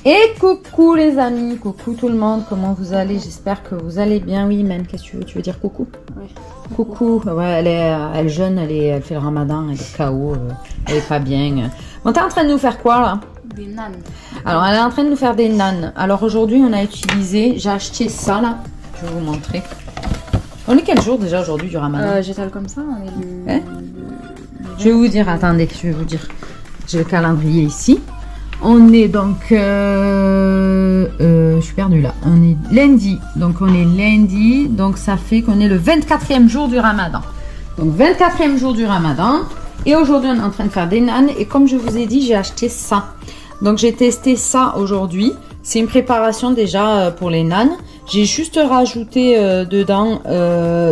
Et coucou les amis, coucou tout le monde, comment vous allez? J'espère que vous allez bien. Oui, Imen, qu'est-ce que tu veux? Tu veux dire coucou? Oui. Coucou, ouais, elle est jeune, elle fait le ramadan, elle est KO, elle est pas bien. Bon, t'es en train de nous faire quoi là? Des nanes. Alors, elle est en train de nous faire des nanes. Alors aujourd'hui, on a utilisé, j'ai acheté ça là, je vais vous montrer. On est quel jour déjà aujourd'hui du ramadan? J'étale comme ça, on est le... Je vais vous dire, attendez, je vais vous dire. J'ai le calendrier ici. On est donc, je suis perdue là, on est lundi, donc on est lundi, donc ça fait qu'on est le 24e jour du ramadan. Donc 24e jour du ramadan, et aujourd'hui on est en train de faire des nanes, et comme je vous ai dit, j'ai acheté ça. Donc j'ai testé ça aujourd'hui, c'est une préparation déjà pour les nanes. J'ai juste rajouté dedans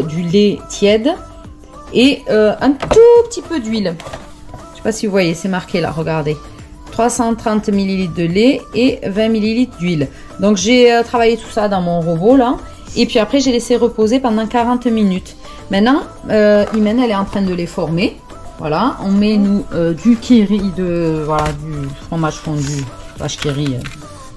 du lait tiède et un tout petit peu d'huile. Je sais pas si vous voyez, c'est marqué là, regardez. 330 ml de lait et 20 ml d'huile. Donc j'ai travaillé tout ça dans mon robot là. Et puis après j'ai laissé reposer pendant 40 minutes. Maintenant, Imen elle est en train de les former. Voilà, on met nous du kiri, voilà, du fromage fondu, vache kiri.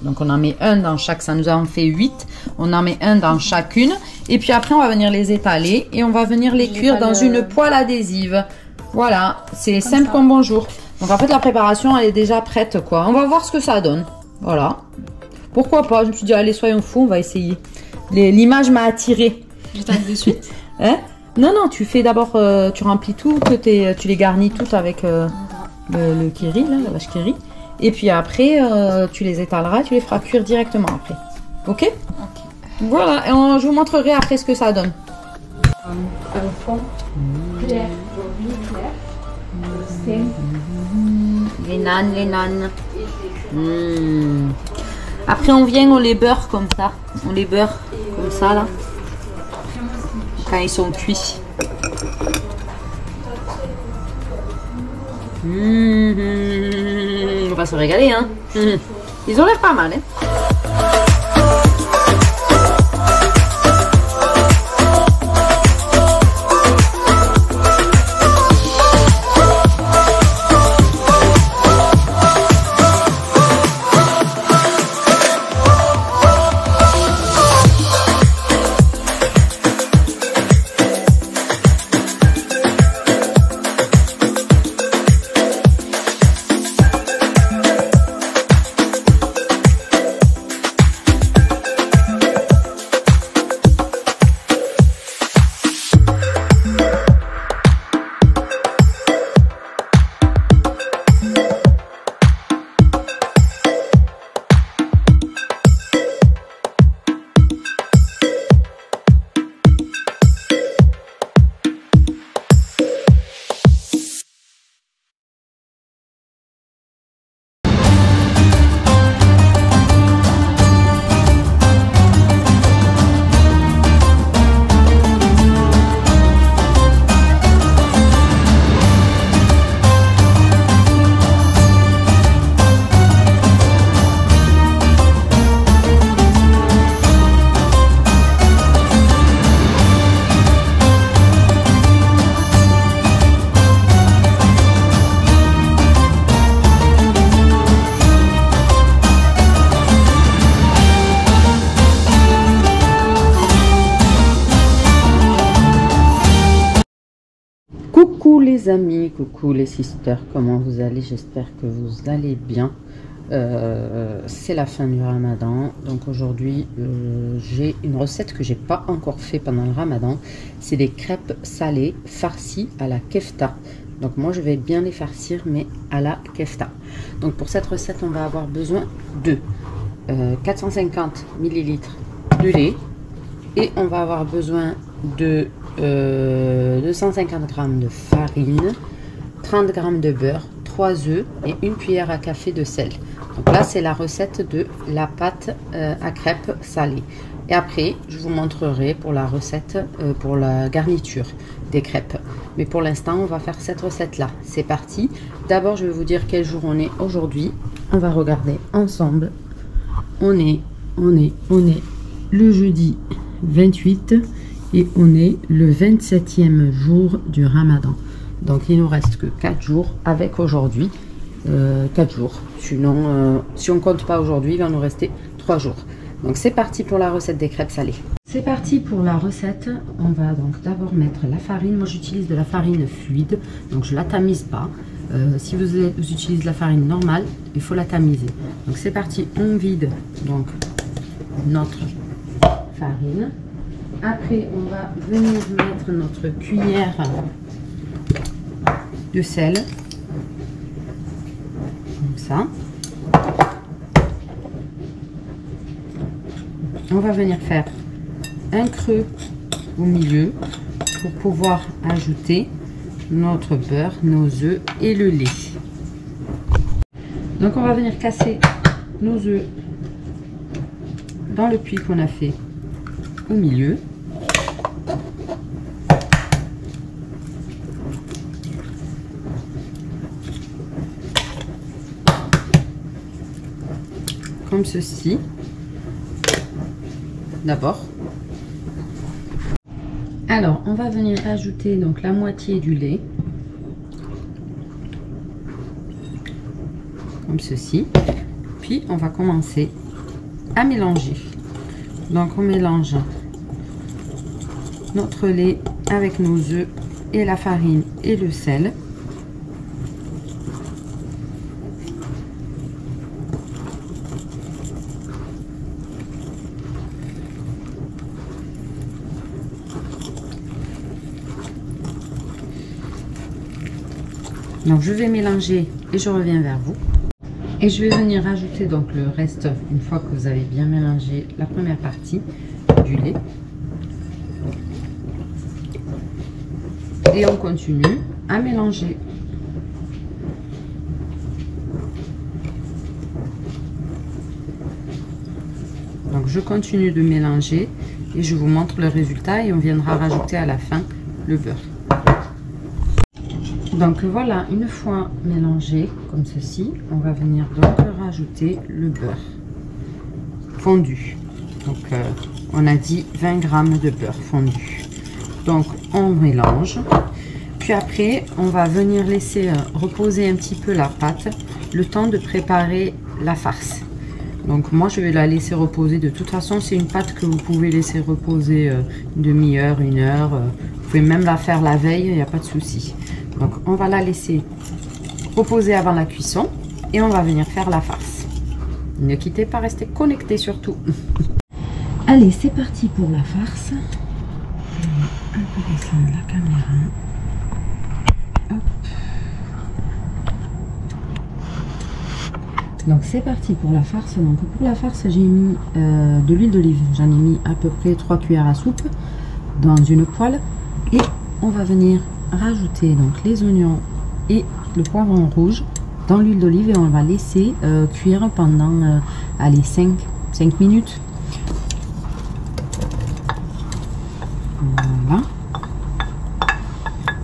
Donc on en met un dans chaque, ça nous en fait 8. On en met un dans chacune. Et puis après on va venir les étaler et on va venir les cuire dans une poêle adhésive. Voilà, c'est simple comme bonjour. Donc en fait la préparation elle est déjà prête quoi. On va voir ce que ça donne. Voilà. Pourquoi pas? Je me suis dit allez soyons fous, on va essayer. L'image m'a attirée. J'étale de suite. Hein? Non, tu fais d'abord, tu remplis tout, tu les garnis toutes avec le kiri, là, la vache kiri. Et puis après, tu les étaleras, tu les feras cuire directement après. Ok? Voilà, et je vous montrerai après ce que ça donne. Un fond clair, jaune clair. Les nanes. Après on vient, on les beurre comme ça. On les beurre comme ça là. Quand ils sont cuits. On va se régaler hein. Ils ont l'air pas mal hein. Coucou les amis, coucou les sisters, comment vous allez? J'espère que vous allez bien. C'est la fin du ramadan, donc aujourd'hui j'ai une recette que j'ai pas encore fait pendant le ramadan. C'est des crêpes salées farcies à la kefta. Donc moi je vais bien les farcir mais à la kefta. Donc pour cette recette on va avoir besoin de 450 ml de lait et on va avoir besoin de 250 g de farine, 30 g de beurre, 3 œufs et une cuillère à café de sel. Donc là c'est la recette de la pâte à crêpes salée. Et après je vous montrerai pour la recette, pour la garniture des crêpes. Mais pour l'instant on va faire cette recette là. C'est parti. D'abord je vais vous dire quel jour on est aujourd'hui. On va regarder ensemble. On est le jeudi 28 et on est le 27e jour du ramadan. Donc il nous reste que 4 jours avec aujourd'hui. 4 jours. Sinon, si on compte pas aujourd'hui, il va nous rester 3 jours. Donc c'est parti pour la recette des crêpes salées. C'est parti pour la recette. On va donc d'abord mettre la farine. Moi j'utilise de la farine fluide, donc je la tamise pas. Si vous utilisez de la farine normale, il faut la tamiser. Donc c'est parti, on vide donc notre farine. Après on va venir mettre notre cuillère de sel. Comme ça. On va venir faire un creux au milieu pour pouvoir ajouter notre beurre, nos œufs et le lait. Donc on va venir casser nos œufs dans le puits qu'on a fait au milieu. Comme ceci. D'abord. Alors, on va venir ajouter donc la moitié du lait. Comme ceci. Puis, on va commencer à mélanger. Donc, on mélange notre lait avec nos œufs et la farine et le sel. Donc je vais mélanger et je reviens vers vous. Et je vais venir ajouter donc le reste une fois que vous avez bien mélangé la première partie du lait. Et on continue à mélanger. Donc je continue de mélanger et je vous montre le résultat et on viendra rajouter à la fin le beurre. Donc voilà, une fois mélangé comme ceci, on va venir donc rajouter le beurre fondu. Donc on a dit 20 g de beurre fondu. Donc on mélange. Puis après, on va venir laisser reposer un petit peu la pâte, le temps de préparer la farce. Donc moi je vais la laisser reposer. De toute façon, c'est une pâte que vous pouvez laisser reposer une demi-heure, 1 heure. Vous pouvez même la faire la veille, il n'y a pas de souci. Donc on va la laisser reposer avant la cuisson et on va venir faire la farce. Ne quittez pas, restez connectés surtout. Allez, c'est parti pour la farce. Je vais un peu descendre la caméra. Hop. Donc c'est parti pour la farce. Donc pour la farce, j'ai mis de l'huile d'olive. J'en ai mis à peu près 3 cuillères à soupe dans une poêle et on va venir rajouter donc les oignons et le poivron rouge dans l'huile d'olive et on va laisser cuire pendant allez, 5 minutes. Voilà.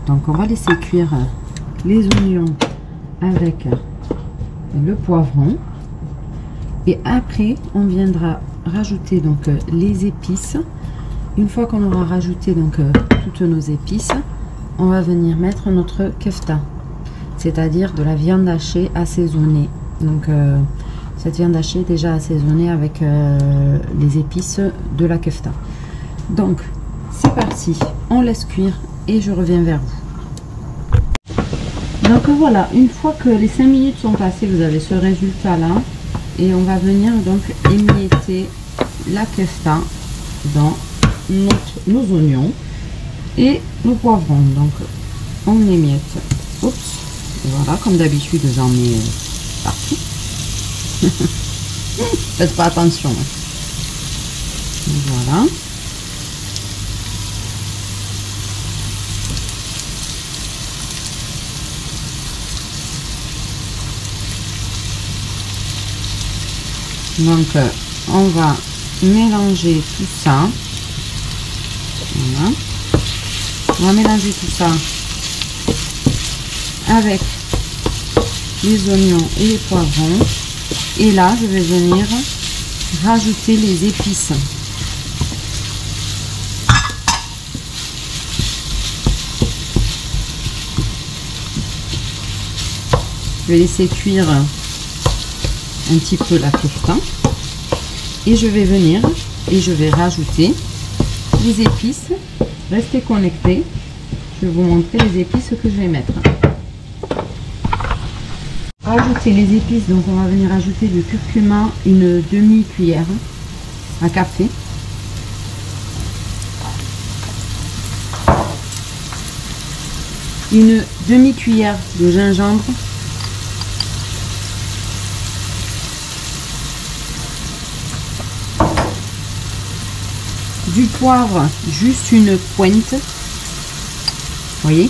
Donc on va laisser cuire les oignons avec le poivron et après on viendra rajouter donc les épices. Une fois qu'on aura rajouté donc toutes nos épices, on va venir mettre notre kefta, c'est-à-dire de la viande hachée assaisonnée. Donc cette viande hachée est déjà assaisonnée avec les épices de la kefta. Donc c'est parti, on laisse cuire et je reviens vers vous. Donc voilà, une fois que les 5 minutes sont passées, vous avez ce résultat là et on va venir donc émietter la kefta dans nos oignons et nos poivrons. Donc on émiette. Oups, et voilà, comme d'habitude j'en mets partout. Faites pas attention. Voilà. Donc on va mélanger tout ça. Voilà. On va mélanger tout ça avec les oignons et les poivrons. Et là, je vais venir rajouter les épices. Je vais laisser cuire un petit peu la kefta. Et je vais venir et je vais rajouter les épices. Restez connectés. Je vais vous montrer les épices que je vais mettre. Ajouter les épices, donc on va venir ajouter du curcuma, une demi-cuillère à café. Une demi-cuillère de gingembre. Du poivre, juste une pointe. Voyez.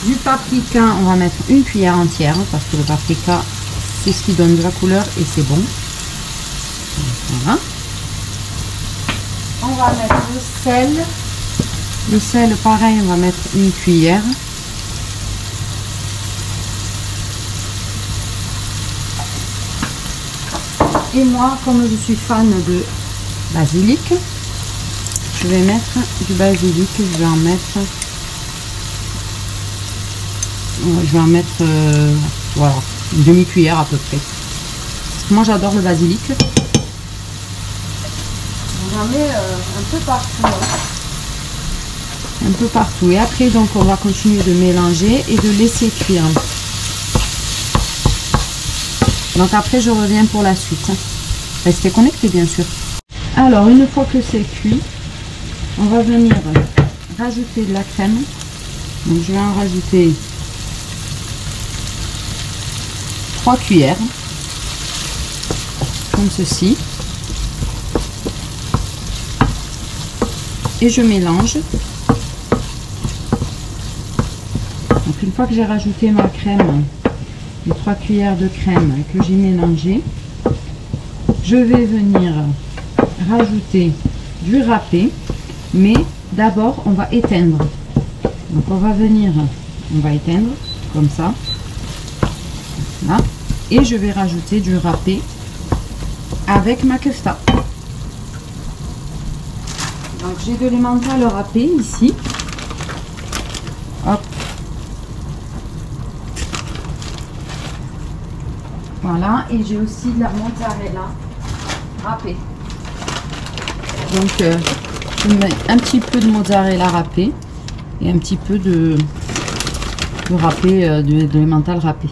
Du paprika, on va mettre une cuillère entière parce que le paprika, c'est ce qui donne de la couleur et c'est bon. Voilà. On va mettre le sel. Le sel, pareil, on va mettre une cuillère. Et moi, comme je suis fan de basilic, je vais mettre du basilic. Je vais en mettre voilà, une demi-cuillère à peu près. Parce que moi, j'adore le basilic. J'en mets un peu partout. Un peu partout. Et après, donc, on va continuer de mélanger et de laisser cuire. Donc après, je reviens pour la suite. Restez connectés, bien sûr. Alors, une fois que c'est cuit, on va venir rajouter de la crème. Donc, je vais en rajouter 3 cuillères. Comme ceci. Et je mélange. Donc, une fois que j'ai rajouté ma crème, les 3 cuillères de crème que j'ai mélangé, je vais venir rajouter du râpé, mais d'abord on va éteindre. Donc on va éteindre comme ça, là, et je vais rajouter du râpé avec ma kefta. Donc j'ai de l'emmental râpé ici. Hop. Voilà, et j'ai aussi de la mozzarella râpée. Donc je mets un petit peu de mozzarella râpée et un petit peu de râpé, de l'emmental râpé.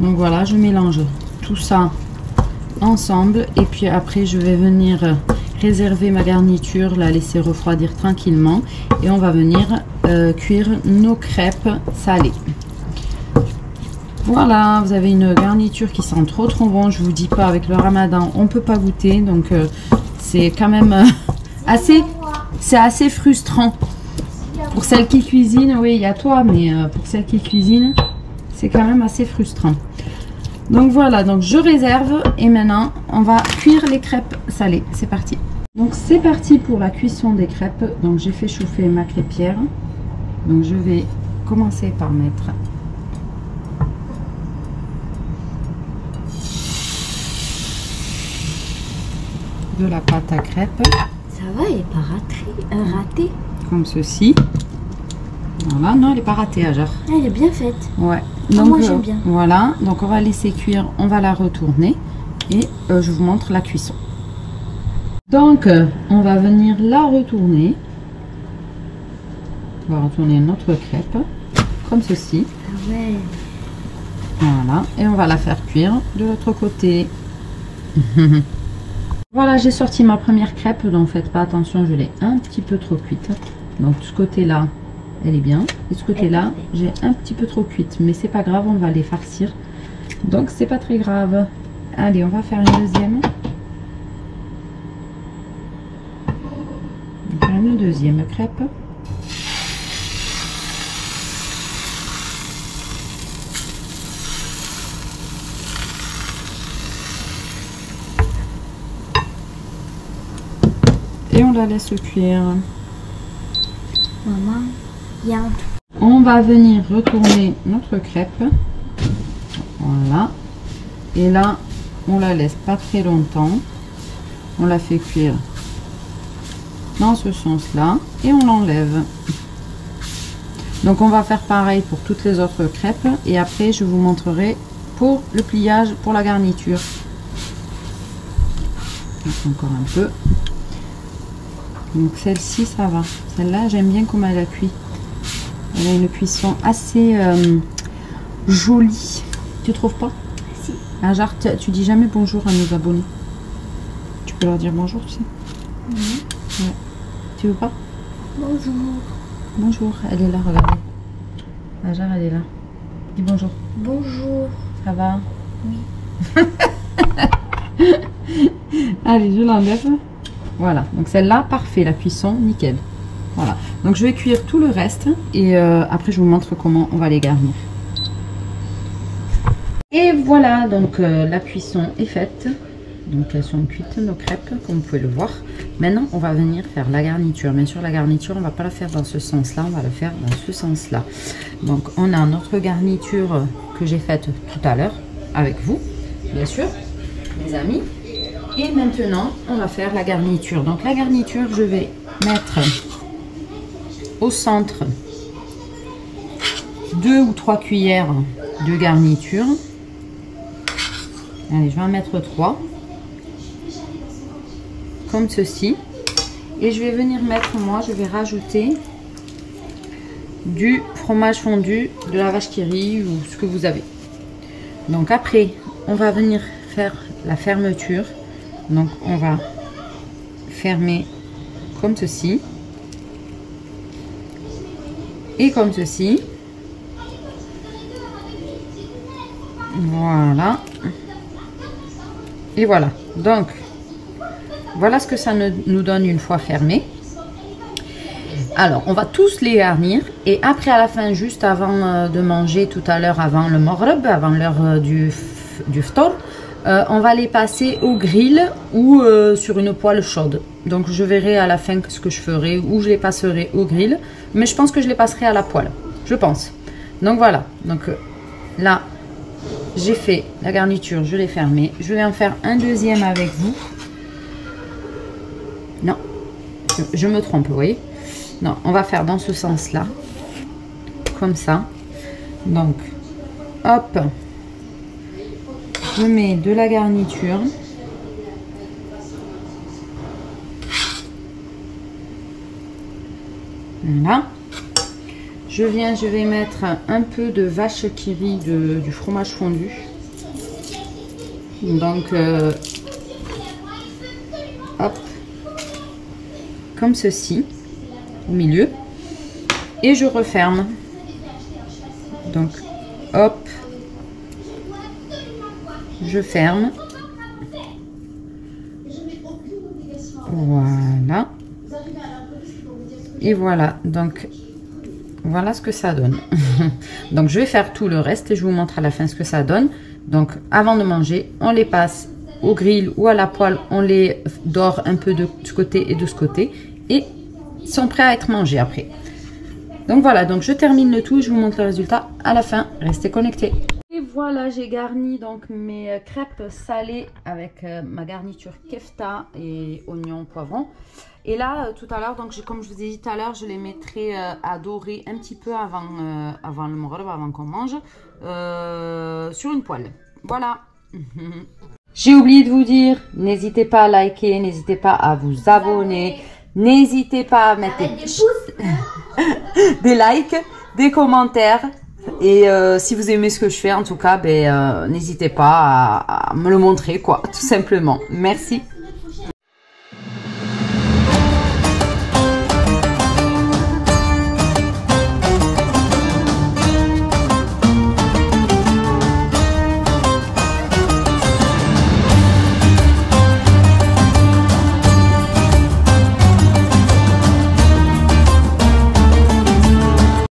Donc voilà, je mélange tout ça ensemble et puis après je vais venir réserver ma garniture, la laisser refroidir tranquillement et on va venir cuire nos crêpes salées. Voilà, vous avez une garniture qui sent trop bon. Je vous dis pas, avec le ramadan, on peut pas goûter. Donc, c'est quand même assez frustrant. Pour celles qui cuisinent, oui, il y a toi, mais pour celles qui cuisinent, c'est quand même assez frustrant. Donc voilà, donc je réserve et maintenant, on va cuire les crêpes salées. C'est parti. Donc c'est parti pour la cuisson des crêpes. Donc j'ai fait chauffer ma crêpière. Donc je vais commencer par mettre de la pâte à crêpes. Ça va, elle n'est pas ratée. Comme ceci. Voilà, non, elle n'est pas ratée, Ajar. Elle est bien faite. Ouais. Donc, moi j'aime bien. Voilà, donc on va laisser cuire, on va la retourner et je vous montre la cuisson. Donc, on va venir la retourner. On va retourner notre crêpe, comme ceci. Ah ouais. Voilà, et on va la faire cuire de l'autre côté. Voilà, j'ai sorti ma première crêpe, donc faites pas attention, je l'ai un petit peu trop cuite. Donc ce côté-là, elle est bien. Et ce côté-là, j'ai un petit peu trop cuite, mais c'est pas grave, on va les farcir. Donc c'est pas très grave. Allez, on va faire une deuxième. On va faire une deuxième crêpe. Et on la laisse cuire. Maman, il y a un truc. On va venir retourner notre crêpe. Voilà. Et là, on la laisse pas très longtemps. On la fait cuire dans ce sens-là. Et on l'enlève. Donc on va faire pareil pour toutes les autres crêpes et après je vous montrerai pour le pliage, pour la garniture. Encore un peu. Donc celle-ci ça va. Celle-là j'aime bien comment elle a cuit. Elle a une cuisson assez jolie. Tu trouves pas? Si. Ah, genre tu dis jamais bonjour à nos abonnés. Tu peux leur dire bonjour, tu sais. Ouais. Tu veux pas? Bonjour. Bonjour, elle est là, regardez. Hajar, elle est là. Dis bonjour. Bonjour. Ça va? Oui. Allez, je l'enlève. Voilà, donc celle-là, parfait, la cuisson, nickel. Voilà, donc je vais cuire tout le reste et après je vous montre comment on va les garnir. Et voilà, donc la cuisson est faite. Donc elles sont cuites nos crêpes, comme vous pouvez le voir. Maintenant, on va venir faire la garniture. Bien sûr, la garniture, on va pas la faire dans ce sens-là, on va la faire dans ce sens-là. Donc on a notre garniture que j'ai faite tout à l'heure avec vous, bien sûr, mes amis. Et maintenant, on va faire la garniture. Donc la garniture, je vais mettre au centre 2 ou 3 cuillères de garniture. Allez, je vais en mettre 3. Comme ceci. Et je vais venir mettre, moi, je vais rajouter du fromage fondu, de la vache qui rit ou ce que vous avez. Donc après, on va venir faire la fermeture. Donc on va fermer comme ceci. Et comme ceci. Voilà. Et voilà. Donc, voilà ce que ça nous donne une fois fermé. Alors, on va tous les garnir. Et après, à la fin, juste avant de manger tout à l'heure, avant le maghreb, avant l'heure du ftor, on va les passer au grill ou sur une poêle chaude. Donc, je verrai à la fin ce que je ferai, ou je les passerai au grill. Mais je pense que je les passerai à la poêle. Je pense. Donc, voilà. Donc, là, j'ai fait la garniture, je l'ai fermée. Je vais en faire un deuxième avec vous. Non, je me trompe, vous voyez. Non, on va faire dans ce sens-là. Comme ça. Donc, hop. Je mets de la garniture. Voilà. Je vais mettre un peu de vache qui rit, du fromage fondu. Donc, hop. Comme ceci, au milieu. Et je referme. Donc, hop. Je ferme. Voilà. Et voilà. Donc, voilà ce que ça donne. Donc, je vais faire tout le reste et je vous montre à la fin ce que ça donne. Donc, avant de manger, on les passe au grill ou à la poêle. On les dore un peu de ce côté et de ce côté. Et ils sont prêts à être mangés après. Donc, voilà. Donc, je termine le tout et je vous montre le résultat à la fin. Restez connectés. Et voilà, j'ai garni donc mes crêpes salées avec ma garniture kefta et oignons, poivrons. Et là, tout à l'heure, donc comme je vous ai dit tout à l'heure, je les mettrai à dorer un petit peu avant le maghreb, avant qu'on mange, sur une poêle. Voilà. J'ai oublié de vous dire, n'hésitez pas à liker, n'hésitez pas à vous abonner, n'hésitez pas à mettre des likes, des commentaires. Et si vous aimez ce que je fais, en tout cas, n'hésitez pas à me le montrer, quoi, tout simplement. Merci.